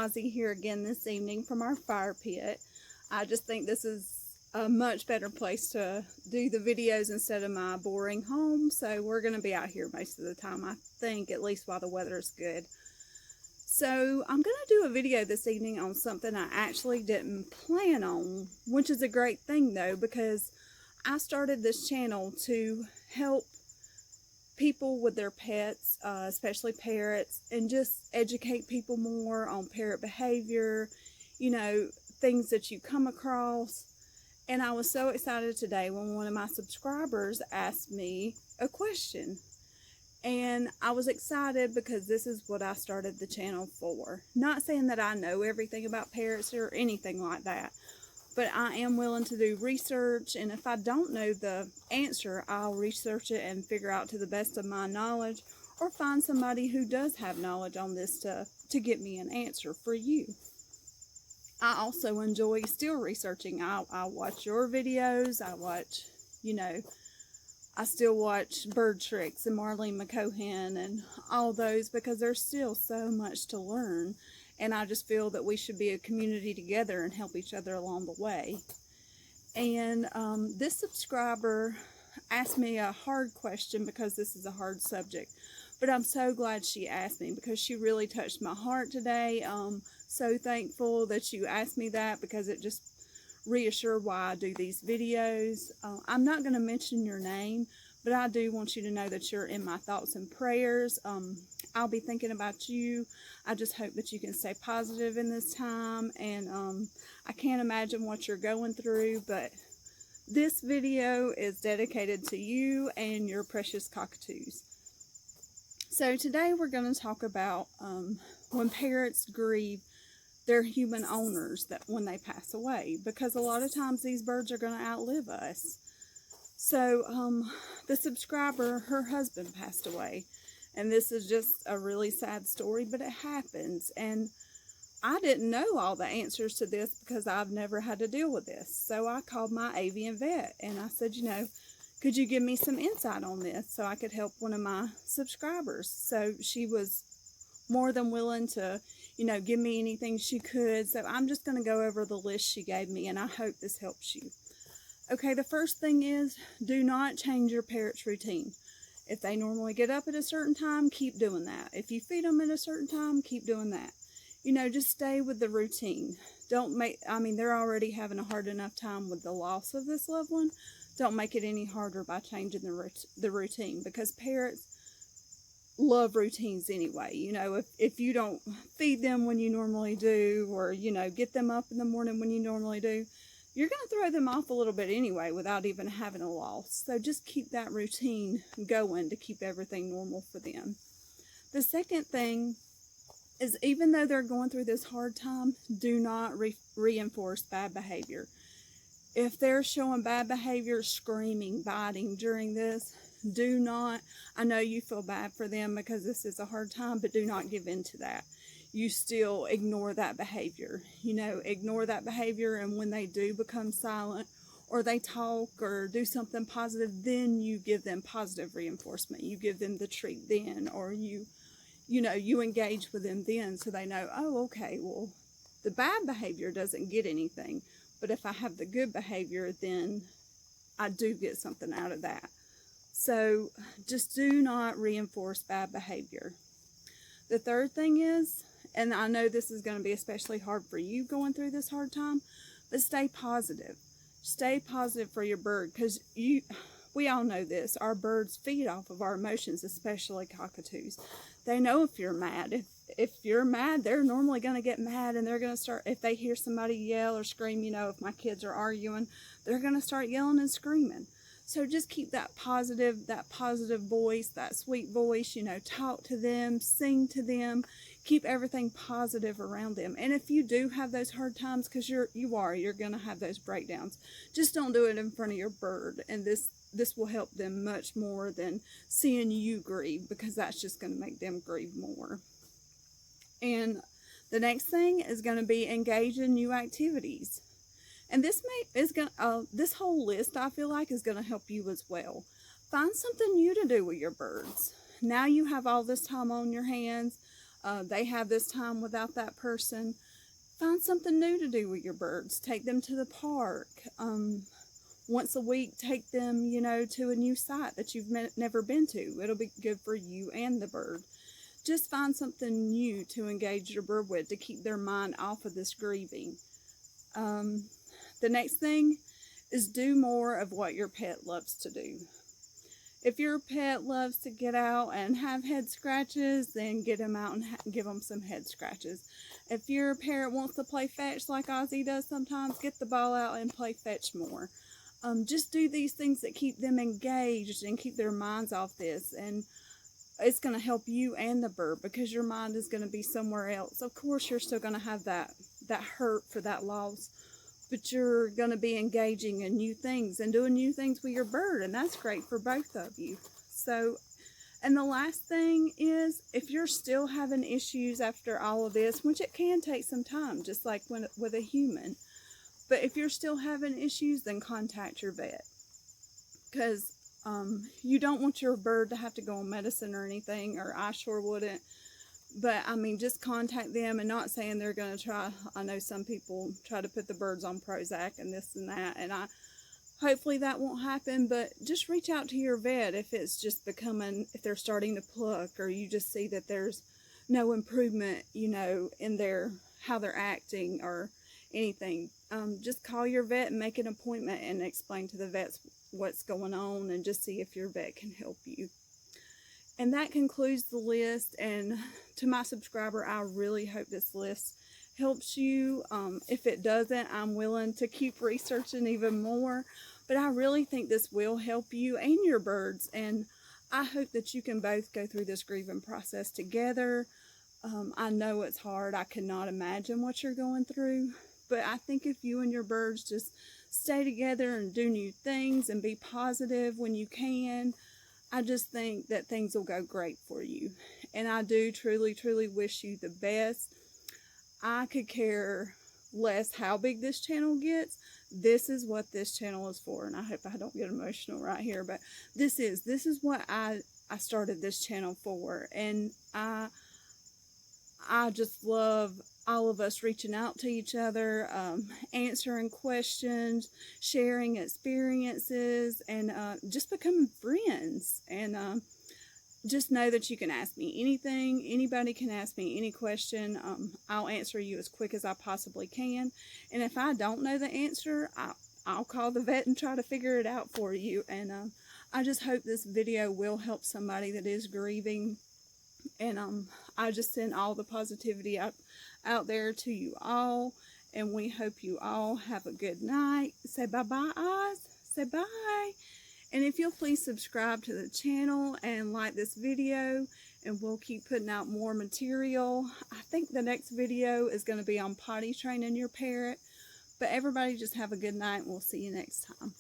Ozzie here again this evening from our fire pit. I just think this is a much better place to do the videos instead of my boring home. So we're going to be out here most of the time, I think, at least while the weather is good. So I'm going to do a video this evening on something I actually didn't plan on, which is a great thing though, because I started this channel to help people with their pets, especially parrots, and just educate people more on parrot behavior, you know, things that you come across. And I was so excited today when one of my subscribers asked me a question. And I was excited because this is what I started the channel for. Not saying that I know everything about parrots or anything like that, but I am willing to do research, and if I don't know the answer, I'll research it and figure out to the best of my knowledge, or find somebody who does have knowledge on this stuff to get me an answer for you. I also enjoy still researching. I watch your videos, I watch, I still watch Bird Tricks and Marlene McCohan and all those, because there's still so much to learn. And I just feel that we should be a community together and help each other along the way. And this subscriber asked me a hard question because this is a hard subject. But I'm so glad she asked me because she really touched my heart today. So thankful that you asked me that, because it just reassured why I do these videos. I'm not going to mention your name, but I do want you to know that you're in my thoughts and prayers. I'll be thinking about you. I just hope that you can stay positive in this time. And I can't imagine what you're going through, but this video is dedicated to you and your precious cockatoos. So today we're going to talk about when parrots grieve their human owners, that when they pass away, because a lot of times these birds are going to outlive us. So the subscriber, her husband passed away, and this is just a really sad story, but it happens. And I didn't know all the answers to this because I've never had to deal with this. So I called my avian vet and I said, could you give me some insight on this so I could help one of my subscribers? So she was more than willing to, give me anything she could. So I'm just going to go over the list she gave me, and I hope this helps you. Okay, the first thing is, do not change your parrot's routine. If they normally get up at a certain time, keep doing that. If you feed them at a certain time, keep doing that. Just stay with the routine. They're already having a hard enough time with the loss of this loved one. Don't make it any harder by changing the routine, because parrots love routines anyway. If you don't feed them when you normally do, or get them up in the morning when you normally do, you're going to throw them off a little bit anyway without even having a loss. So just keep that routine going to keep everything normal for them. The second thing is, even though they're going through this hard time, do not reinforce bad behavior. If they're showing bad behavior, screaming, biting during this, do not, I know you feel bad for them because this is a hard time, but do not give in to that. You still ignore that behavior. Ignore that behavior, and when they do become silent, or they talk or do something positive, then you give them positive reinforcement. You give them the treat then, or you engage with them then, so they know, oh, okay, well, the bad behavior doesn't get anything, but if I have the good behavior, then I do get something out of that. So just do not reinforce bad behavior. The third thing is, and I know this is going to be especially hard for you going through this hard time, but stay positive. Stay positive for your bird, because we all know this. Our birds feed off of our emotions, especially cockatoos. They know if you're mad. If you're mad, they're normally going to get mad, and they're going to start, if they hear somebody yell or scream, if my kids are arguing, they're going to start yelling and screaming. So just keep that positive voice, that sweet voice, talk to them, sing to them, keep everything positive around them. And if you do have those hard times, because you're going to have those breakdowns, just don't do it in front of your bird. And this will help them much more than seeing you grieve, because that's just going to make them grieve more. And the next thing is going to be engage in new activities. And this whole list, I feel like, is going to help you as well. Find something new to do with your birds. Now you have all this time on your hands. they have this time without that person. Find something new to do with your birds. Take them to the park. Once a week, take them, to a new site that you've never been to. It'll be good for you and the bird. Just find something new to engage your bird with to keep their mind off of this grieving. The next thing is do more of what your pet loves to do. If your pet loves to get out and have head scratches, then get them out and give them some head scratches. If your parrot wants to play fetch like Ozzie does sometimes, get the ball out and play fetch more. Just do these things that keep them engaged and keep their minds off this. And it's going to help you and the bird because your mind is going to be somewhere else. Of course, you're still going to have that hurt for that loss, but you're going to be engaging in new things and doing new things with your bird, and that's great for both of you. So, and the last thing is, if you're still having issues after all of this, which it can take some time, just like with a human, but if you're still having issues, then contact your vet, because you don't want your bird to have to go on medicine or anything, or I sure wouldn't. But, I mean, just contact them, and not saying they're going to try. I know some people try to put the birds on Prozac and this and that, and hopefully that won't happen, but just reach out to your vet if it's just becoming, if they're starting to pluck, or you just see that there's no improvement, in how they're acting or anything. Just call your vet and make an appointment and explain to the vets what's going on, and just see if your vet can help you. And that concludes the list. And to my subscriber, I really hope this list helps you. If it doesn't, I'm willing to keep researching even more. But I really think this will help you and your birds. And I hope that you can both go through this grieving process together. I know it's hard. I cannot imagine what you're going through. But I think if you and your birds just stay together and do new things and be positive when you can, I just think that things will go great for you. And I do truly, truly wish you the best. I could care less how big this channel gets. This is what this channel is for. And I hope I don't get emotional right here. But this is what I started this channel for. And I just love all of us reaching out to each other, answering questions, sharing experiences, and just becoming friends. And just know that you can ask me anything. Anybody can ask me any question. I'll answer you as quick as I possibly can. And if I don't know the answer, I'll call the vet and try to figure it out for you. And I just hope this video will help somebody that is grieving. And I just send all the positivity out there to you all, and we hope you all have a good night. Say bye-bye, Oz. Say bye. And if you'll please subscribe to the channel and like this video, and we'll keep putting out more material. I think the next video is going to be on potty training your parrot. But everybody just have a good night, and we'll see you next time.